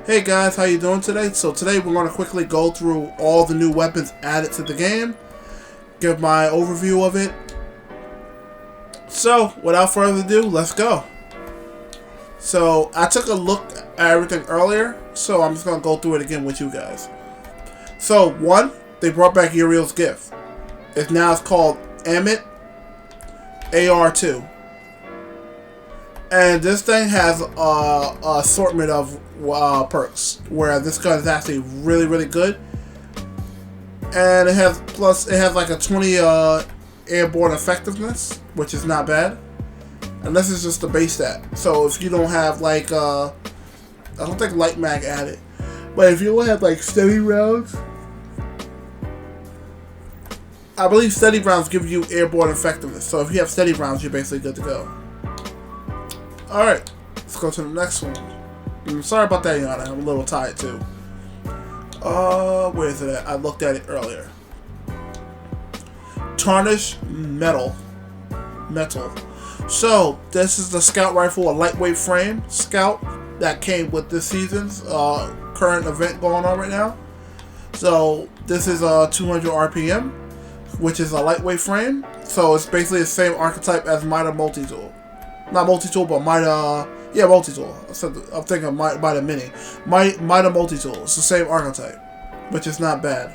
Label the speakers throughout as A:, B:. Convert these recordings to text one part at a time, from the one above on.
A: Hey guys, how you doing today? So today we're going to quickly go through all the new weapons added to the game, give my overview of it. So without further ado, let's go. So I took a look at everything earlier, so I'm just going to go through it again with you guys. So one, they brought back Uriel's gift. It's called Emmett Ar2. And this thing has an assortment of perks, where this gun is actually really good. And it has like a 20 airborne effectiveness, which is not bad. And this is just the base stat. So if you don't have like I don't think light mag added, but if you don't have like steady rounds, I believe steady rounds give you airborne effectiveness. So if you have steady rounds, you're basically good to go. Alright, let's go to the next one. I'm sorry about that, Ionic. I'm a little tired too. Where is it at? I looked at it earlier. Tarnished Metal. So, this is the Scout Rifle, a lightweight frame Scout that came with this season's current event going on right now. So, this is 200 RPM, which is a lightweight frame. So, it's basically the same archetype as Mitre Multi-Tool. Not multi-tool, but Mitre, multi-tool. I'm thinking of Mitre Mini. Mitre multi-tool. It's the same archetype, which is not bad.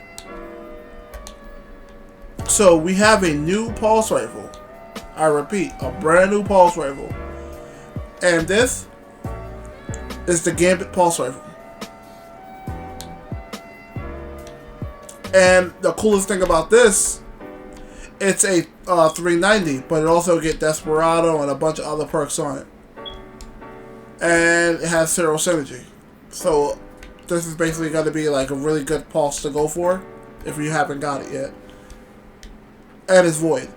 A: So we have a new pulse rifle. I repeat, a brand new pulse rifle. And this is the Gambit pulse rifle. And the coolest thing about this, it's a 390, but it also gets Desperado and a bunch of other perks on it. And it has zero synergy. So this is basically going to be like a really good pulse to go for if you haven't got it yet. And it's void.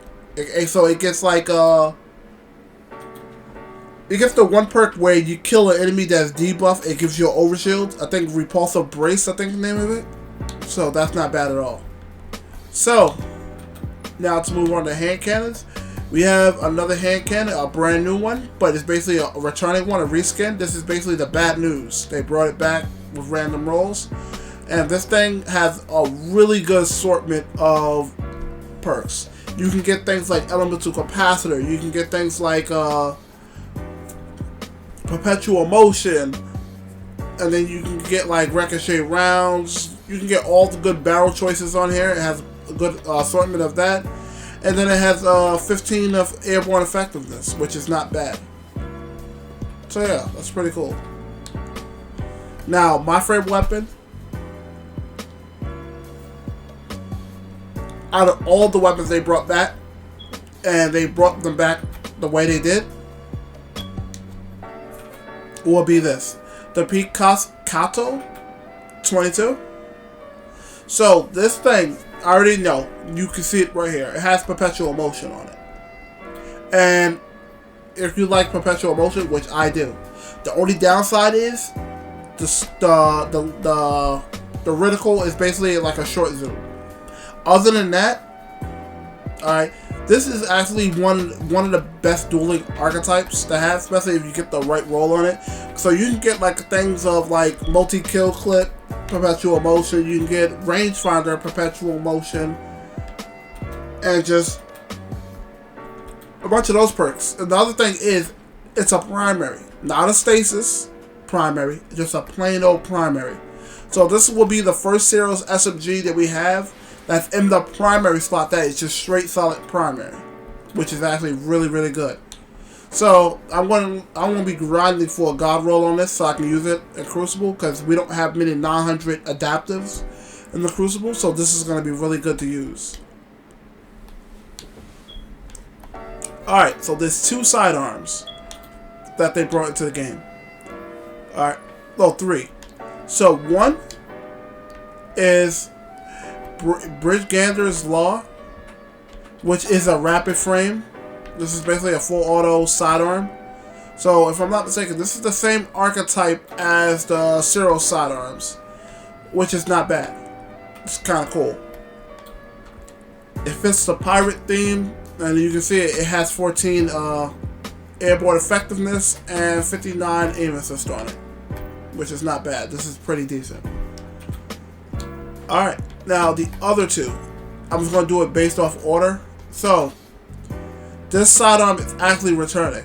A: So it gets like it gets the one perk where you kill an enemy that's debuffed, it gives you an overshield. I think Repulsive Brace, I think the name of it. So that's not bad at all. So now to move on to hand cannons. We have another hand cannon, a brand new one, but it's basically a returning one, a reskin. This is basically the bad news. They brought it back with random rolls. And this thing has a really good assortment of perks. You can get things like Elemental Capacitor. You can get things like Perpetual Motion. And then you can get like Ricochet Rounds. You can get all the good barrel choices on here. It has a good assortment of that. And then it has 15 of airborne effectiveness, which is not bad. So yeah, that's pretty cool. Now, my favorite weapon, out of all the weapons they brought back, and they brought them back the way they did, will be this. The Picasso 22. So, this thing, I already know. You can see it right here. It has Perpetual Motion on it. And if you like Perpetual Motion, which I do, the only downside is the reticle is basically like a short zoom. Other than that, alright, this is actually one of the best dueling archetypes to have, especially if you get the right roll on it. So you can get like things of like multi-kill clip, Perpetual Motion, you can get Rangefinder, Perpetual Motion, and just a bunch of those perks. And the other thing is, it's a primary, not a stasis primary, just a plain old primary. So this will be the first Serials SMG that we have that's in the primary slot that is just straight solid primary, which is actually really good. So I'm gonna be grinding for a god roll on this so I can use it in Crucible, because we don't have many 900 adaptives in the Crucible, so this is gonna be really good to use. Alright, so there's two sidearms that they brought into the game. Alright, well, three. So one is Bridge Gander's Law, which is a rapid frame. This is basically a full auto sidearm. So if I'm not mistaken, this is the same archetype as the Serial sidearms, which is not bad. It's kind of cool. It fits the pirate theme, and you can see it has 14 airborne effectiveness and 59 aim assist on it. which is not bad. This is pretty decent. Alright, now the other two, I'm just going to do it based off order. So, this sidearm is actually returning.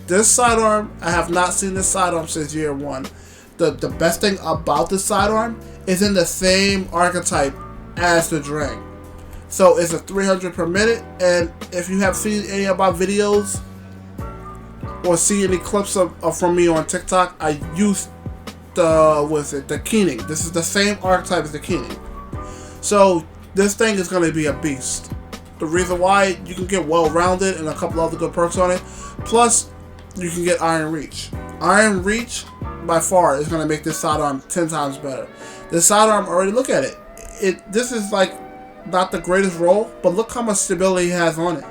A: This sidearm, I have not seen this sidearm since year 1. The best thing about this sidearm is in the same archetype as the Drang. So it's a 300 per minute, and if you have seen any of my videos or see any clips from me on TikTok, I used the Keening. This is the same archetype as the Keening. So this thing is going to be a beast. The reason why, you can get well-rounded and a couple other good perks on it. Plus, you can get Iron Reach. Iron Reach, by far, is going to make this sidearm 10 times better. This sidearm, already look at it. This is like not the greatest roll, but look how much stability it has on it.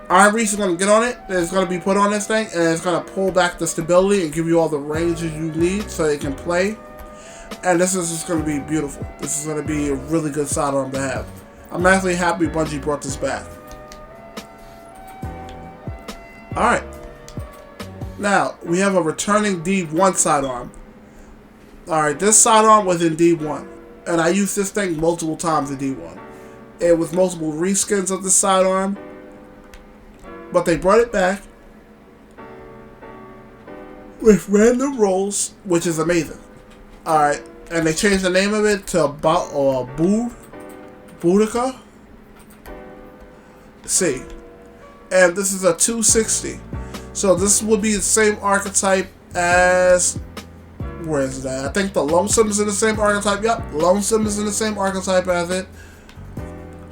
A: Iron Reach is going to get on it, and it's going to be put on this thing, and it's going to pull back the stability and give you all the ranges you need so it can play. And this is just going to be beautiful. This is going to be a really good sidearm to have. I'm actually happy Bungie brought this back. Alright. Now, we have a returning D1 sidearm. Alright, this sidearm was in D1. And I used this thing multiple times in D1. It was multiple reskins of the sidearm. But they brought it back with random rolls, which is amazing. Alright, and they changed the name of it to Boudica. See. And this is a 260. So this will be the same archetype as... Where is that? I think the Lonesome is in the same archetype. Yep, Lonesome is in the same archetype as it.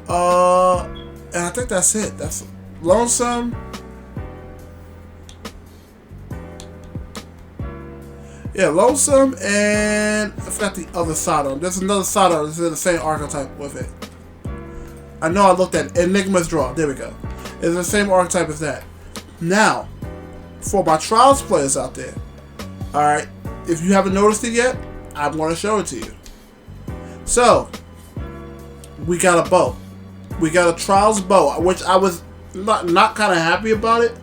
A: And I think that's it. That's Lonesome. Yeah, Lonesome, and I forgot the other sidearm. There's another sidearm that's in the same archetype with it. I know I looked at Enigma's Draw. There we go. It's the same archetype as that. Now, for my Trials players out there, alright, if you haven't noticed it yet, I'm going to show it to you. So, we got a bow. We got a Trials bow, which I was not kind of happy about it,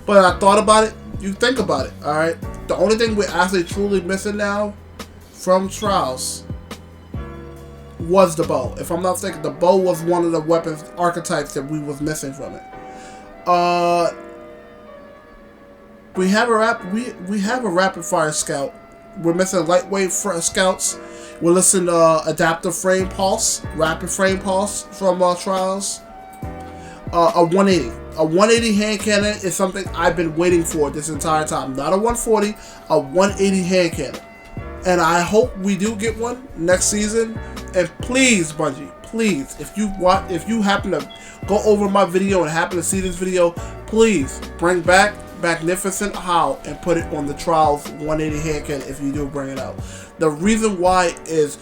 A: but I thought about it. You think about it, alright? The only thing we're actually truly missing now from Trials was the bow. If I'm not mistaken, the bow was one of the weapons archetypes that we was missing from it. We have a rapid fire scout. We're missing lightweight scouts. We're missing adaptive frame pulse, rapid frame pulse from Trials. A 180. A 180 hand cannon is something I've been waiting for this entire time. Not a 140, a 180 hand cannon. And I hope we do get one next season. And please, Bungie, please, if you happen to go over my video and happen to see this video, please bring back Magnificent Howl and put it on the Trials 180 hand cannon if you do bring it out. The reason why is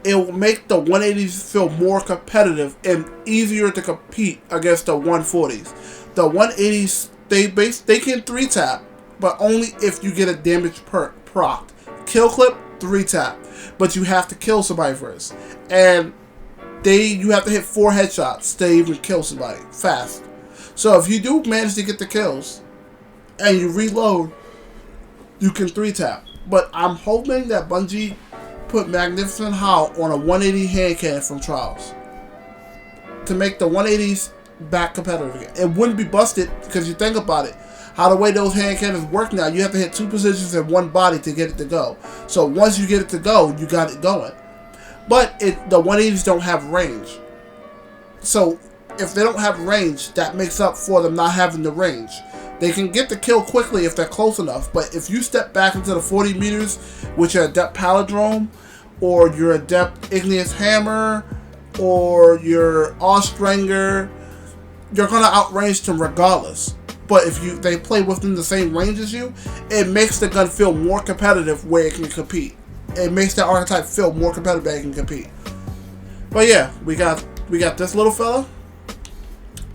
A: it will make the 180s feel more competitive and easier to compete against the 140s. The 180s, they can 3-tap, but only if you get a damage perk proc. Kill clip, 3-tap, but you have to kill somebody first. And you have to hit 4 headshots to even kill somebody fast. So if you do manage to get the kills and you reload, you can 3-tap. But I'm hoping that Bungie put Magnificent Howl on a 180 hand cannon from Trials to make the 180s back competitive again. It wouldn't be busted because you think about it. How the way those hand cannons work now, you have to hit 2 positions in one body to get it to go. So once you get it to go, you got it going. But the 180s don't have range. So if they don't have range, that makes up for them not having the range. They can get the kill quickly if they're close enough. But if you step back into the 40 meters with your Adept Palindrome, or your Adept Igneous Hammer, or your Austringer, you're going to outrange them regardless. But if they play within the same range as you, it makes the gun feel more competitive where it can compete. It makes the archetype feel more competitive where it can compete. But yeah, we got this little fella.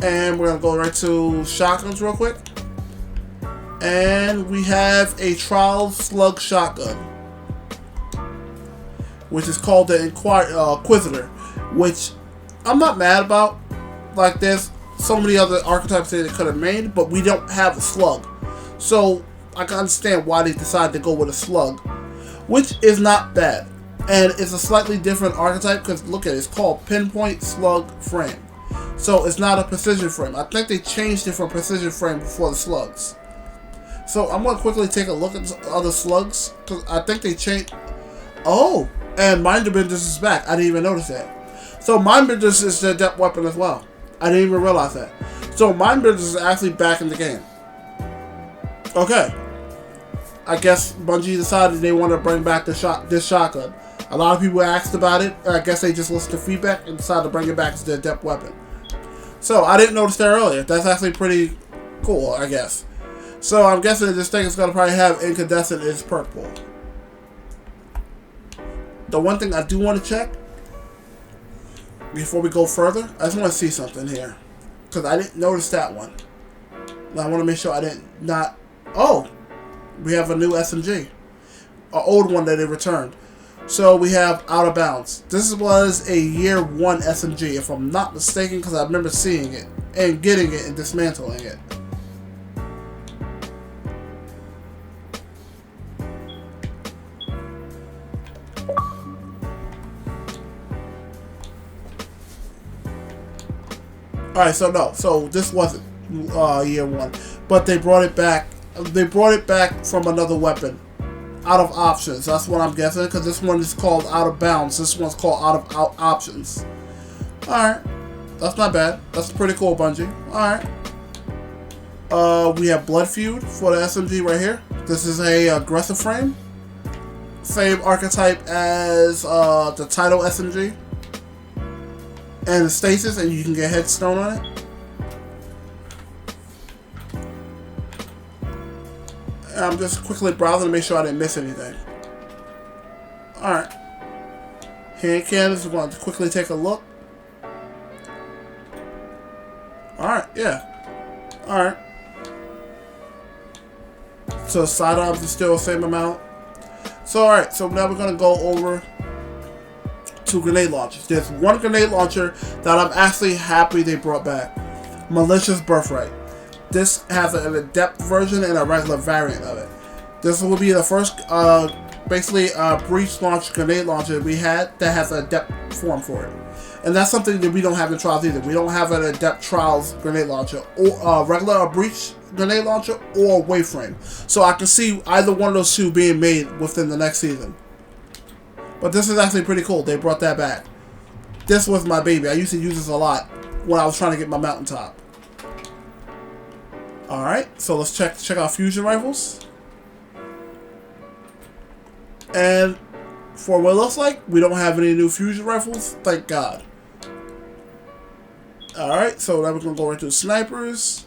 A: And we're going to go right to shotguns real quick. And we have a Trials Slug shotgun, which is called the Inquisitor, which I'm not mad about. Like, there's so many other archetypes that it could have made, but we don't have a slug. So I can understand why they decided to go with a slug, which is not bad. And it's a slightly different archetype because look at it, it's called Pinpoint Slug Frame. So it's not a precision frame. I think they changed it from precision frame before the slugs. So I'm going to quickly take a look at the other slugs because I think they changed. Oh, and Mindbenders is back. I didn't even notice that. So Mindbenders is their depth weapon as well. I didn't even realize that. So Mindbenders is actually back in the game. Okay. I guess Bungie decided they want to bring back this shotgun. A lot of people asked about it. I guess they just listened to feedback and decided to bring it back as their depth weapon. So I didn't notice that earlier. That's actually pretty cool, I guess. So I'm guessing this thing is going to probably have incandescent in its perk pool. The one thing I do want to check before we go further, I just want to see something here because I didn't notice that one. I want to make sure I didn't not. Oh, we have a new SMG, an old one that they returned. So we have Out of Bounds. This was a year 1 SMG, if I'm not mistaken, because I remember seeing it and getting it and dismantling it. Alright, so no. So this wasn't year 1. But they brought it back. They brought it back from another weapon. Out of options. That's what I'm guessing. Because this one is called Out of Bounds. This one's called Out of Options. Alright. That's not bad. That's pretty cool, Bungie. Alright. We have Blood Feud for the SMG right here. This is a aggressive frame. Same archetype as the Title SMG. And the Stasis, and you can get Headstone on it. And I'm just quickly browsing to make sure I didn't miss anything. Alright. Hand cannons, we're going to quickly take a look. Alright, yeah. Alright. So sidearms is still the same amount. So alright, so now we're going to go over to grenade launchers. There's one grenade launcher that I'm actually happy they brought back. Malicious Birthright. This has an adept version and a regular variant of it. This will be the first, basically, breach launch grenade launcher we had that has an adept form for it. And that's something that we don't have in Trials either. We don't have an adept Trials grenade launcher, or regular breach grenade launcher, or waveframe. So I can see either one of those two being made within the next season. But this is actually pretty cool. They brought that back. This was my baby. I used to use this a lot when I was trying to get my mountaintop. Alright, so let's check out fusion rifles. And for what it looks like, we don't have any new fusion rifles. Thank God. Alright, so now we're going to go into snipers.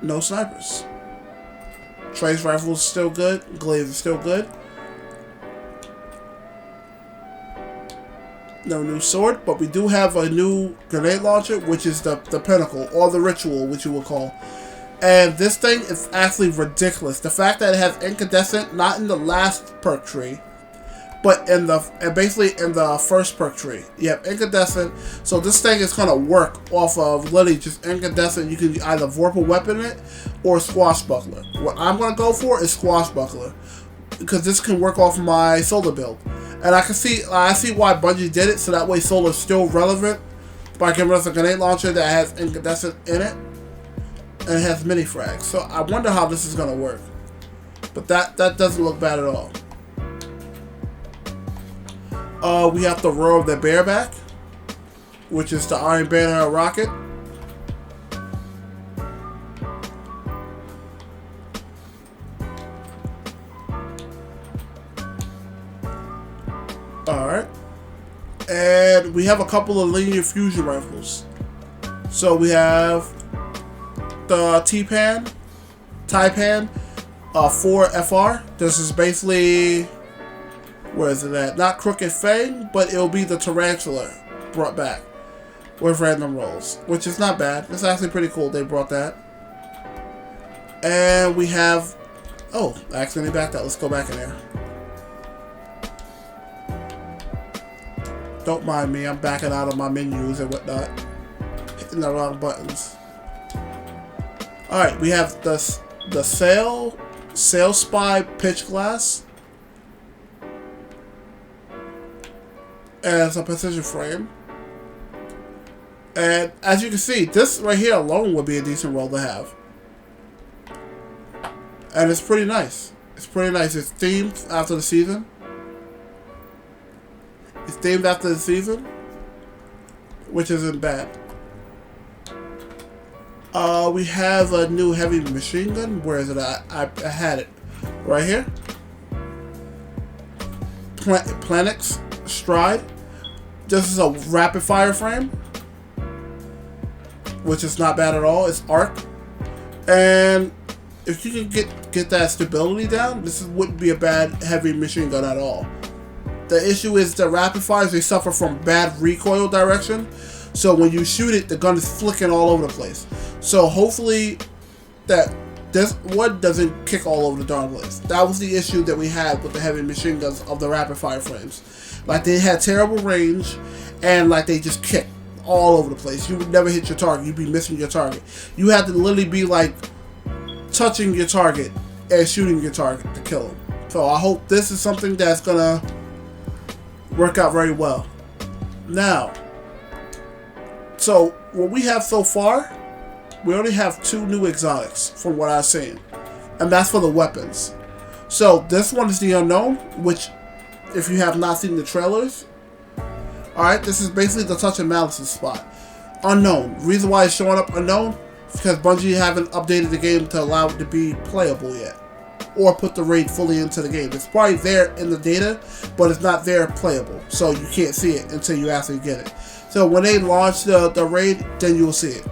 A: No snipers. Trace rifles still good. Glaze is still good. No new sword, but we do have a new grenade launcher, which is the Pinnacle, or the Ritual, which you would call. And this thing is actually ridiculous. The fact that it has incandescent, not in the last perk tree, but basically in the first perk tree. You have incandescent, so this thing is going to work off of literally just incandescent. You can either Vorpal Weapon it or Swashbuckler. What I'm going to go for is Swashbuckler, because this can work off my solar build. And I see why Bungie did it, so that way solar is still relevant by giving us a grenade launcher that has incandescent in it and it has mini frags. So I wonder how this is going to work. But that doesn't look bad at all. We have the Roar of the Bareback, which is the Iron Banner rocket. Alright. And we have a couple of linear fusion rifles. So we have the Taipan 4FR. This is basically, where is it at? Not Crooked Fang, but it'll be the Tarantula brought back with random rolls, which is not bad. It's actually pretty cool they brought that. And we have, oh, I accidentally backed out. Let's go back in there. Don't mind me, I'm backing out of my menus and whatnot. Hitting the wrong buttons. Alright, we have the sail spy pitch glass as a precision frame. And as you can see, this right here alone would be a decent roll to have. And it's pretty nice. It's pretty nice. It's themed after the season. It's themed after the season, which isn't bad. We have a new heavy machine gun. Where is it? I had it right here. Planix Stride. This is a rapid fire frame, which is not bad at all. It's arc, and if you can get that stability down, this wouldn't be a bad heavy machine gun at all. The issue is the rapid fires, they suffer from bad recoil direction, so when you shoot it, the gun is flicking all over the place. So hopefully that this one doesn't kick all over the darn place. That was the issue that we had with the heavy machine guns of the rapid fire frames. Like, they had terrible range, and like they just kicked all over the place. You would never hit your target. You'd be missing your target. You had to literally be like touching your target and shooting your target to kill him. So I hope this is something that's gonna work out very well. Now, so what we have so far, we only have 2 new exotics from what I've seen, and that's for the weapons. So this one is the Unknown, which, if you have not seen the trailers, alright, this is basically the Touch and Malice's spot. Unknown. Reason why it's showing up Unknown is because Bungie haven't updated the game to allow it to be playable yet, or put the raid fully into the game. It's probably there in the data, but it's not there playable, so you can't see it until you actually get it. So when they launch the raid, then you'll see it.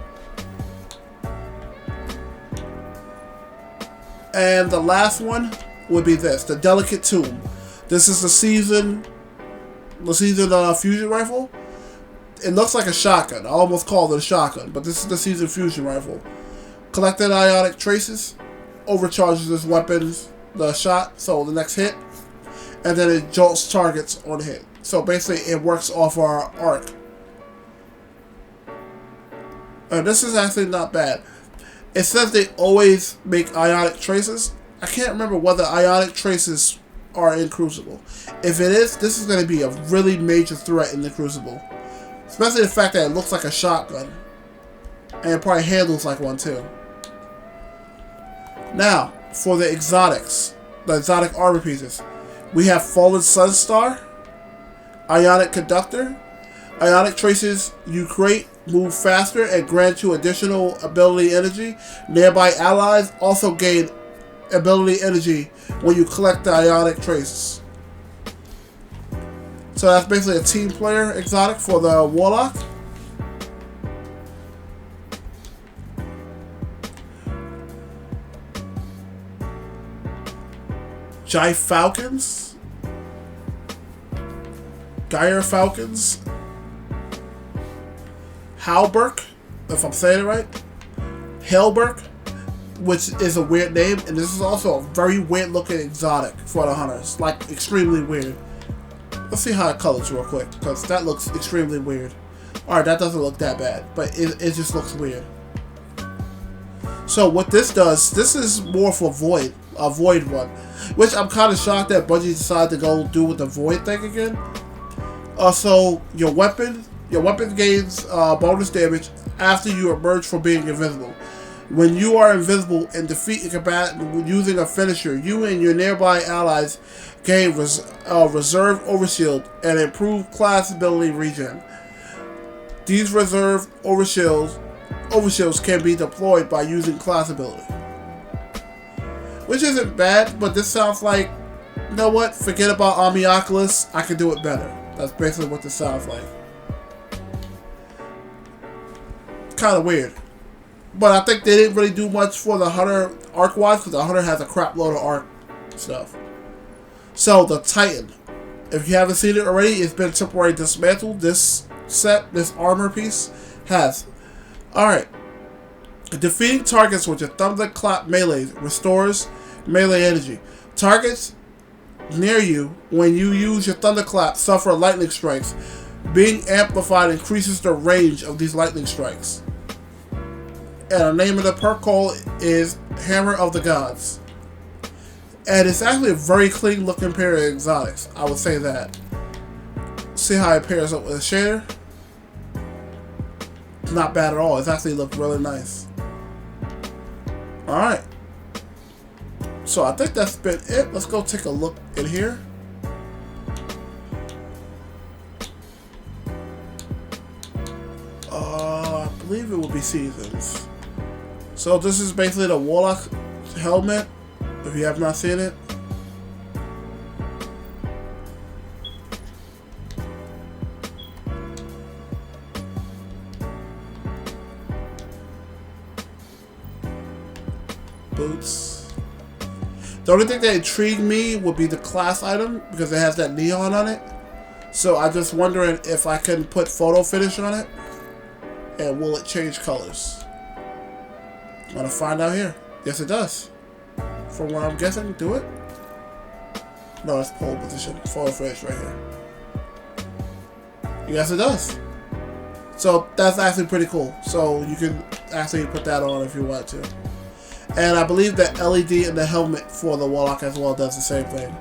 A: And the last one would be this, the Delicate Tomb. This is the season fusion rifle. It looks like a shotgun. I almost called it a shotgun, but this is the season fusion rifle. Collected Ionic traces, overcharges this weapon's the shot, so the next hit, and then it jolts targets on hit. So basically, it works off our arc. And this is actually not bad. It says they always make Ionic traces. I can't remember whether Ionic traces are in Crucible. If it is, this is going to be a really major threat in the Crucible. Especially the fact that it looks like a shotgun. And it probably handles like one too. Now, for the exotics. The exotic armor pieces. We have Fallen Sunstar. Ionic Conductor. Ionic traces you create move faster and grant you additional ability energy. Nearby allies also gain ability energy when you collect the Ionic traces. So that's basically a team player exotic for the Warlock. Falcons. Gyre Falcons. Halberg, if I'm saying it right. Halberg, which is a weird name, and this is also a very weird looking exotic for the hunters. Like, extremely weird. Let's see how it colors real quick, because that looks extremely weird. Alright, that doesn't look that bad, but it just looks weird. So what this does, this is more for Void, a Void one. Which I'm kind of shocked that Bungie decided to go do with the Void thing again. So your weapon gains bonus damage after you emerge from being invisible. When you are invisible and defeat a combatant using a finisher, you and your nearby allies gain reserve overshield and improved class ability regen. These reserve overshields can be deployed by using class ability. Which isn't bad, but this sounds like, you know what, forget about Omnioculus, I can do it better. That's basically what this sounds like. Kind of weird. But I think they didn't really do much for the Hunter arc-wise, because the Hunter has a crap load of arc stuff. So, the Titan. If you haven't seen it already, it's been temporarily dismantled. This set, this armor piece, has. Alright. Defeating targets with your Thunderclap melee restores melee energy. Targets near you, when you use your Thunderclap, suffer lightning strikes. Being amplified increases the range of these lightning strikes. And the name of the perk call is Hammer of the Gods. And it's actually a very clean looking pair of exotics. I would say that. See how it pairs up with a shader? Not bad at all. It's actually looked really nice. Alright. So I think that's been it. Let's go take a look in here. I believe it will be seasons. So this is basically the Warlock helmet, if you have not seen it. Boots. The only thing that intrigued me would be the class item because it has that neon on it. So I'm just wondering if I can put photo finish on it and will it change colors? I'm gonna find out here. Yes, it does. From what I'm guessing, do it? No, it's pole position. Photo finish right here. Yes, it does. So that's actually pretty cool. So you can actually put that on if you want to. And I believe that LED in the helmet for the Warlock as well does the same thing.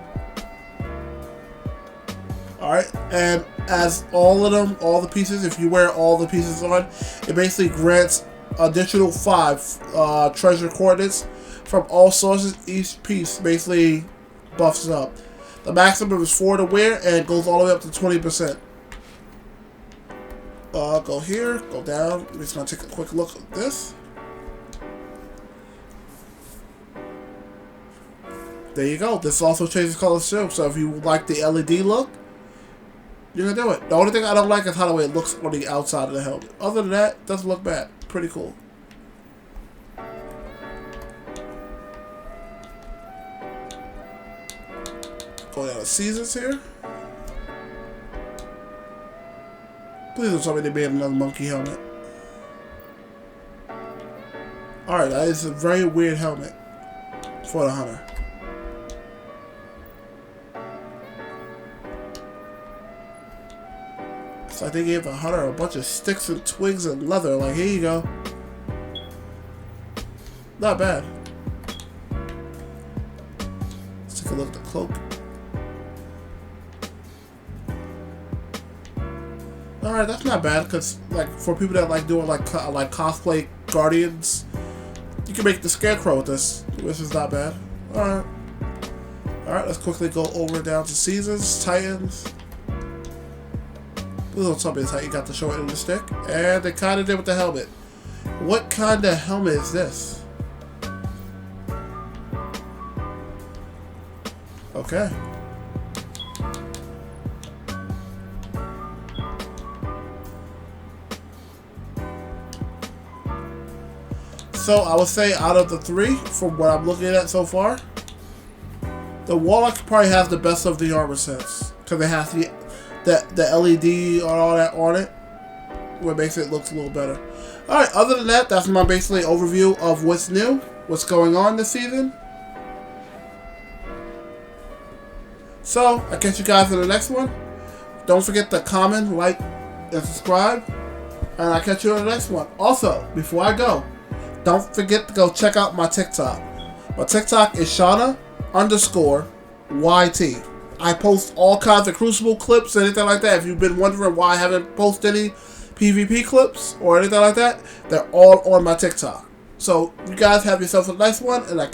A: Alright, and as all of them, all the pieces, if you wear all the pieces on, it basically grants additional 5 treasure coordinates from all sources. Each piece basically buffs up. The maximum is 4 to wear and it goes all the way up to 20%. Go here, go down. I'm just going to take a quick look at this. There you go. This also changes colors too. So if you like the LED look, you can do it. The only thing I don't like is how the way it looks on the outside of the helmet. Other than that, it doesn't look bad. Pretty cool. Going down to seasons here. Please don't tell me they made another monkey helmet. Alright, that is a very weird helmet for the hunter. It's like they gave the hunter a bunch of sticks and twigs and leather. Like, here you go. Not bad. Let's take a look at the cloak. Alright, that's not bad, because like for people that like doing like cosplay Guardians, you can make the Scarecrow with this, which is not bad. Alright. Alright, let's quickly go over down to Seasons, Titans. Please don't tell me how you got the short end of the stick. And they kind of did with the helmet. What kind of helmet is this? Okay. So I would say out of the 3, from what I'm looking at so far, the Warlock probably has the best of the armor sets. Because it has the LED or all that on it, what makes it look a little better. Alright, other than that, that's my basically overview of what's new, what's going on this season. So, I'll catch you guys in the next one. Don't forget to comment, like, and subscribe. And I'll catch you in the next one. Also, before I go, don't forget to go check out my TikTok. My TikTok is Shauna_YT. I post all kinds of Crucible clips, anything like that. If you've been wondering why I haven't posted any PvP clips or anything like that, they're all on my TikTok. So, you guys have yourself a nice one, and I catch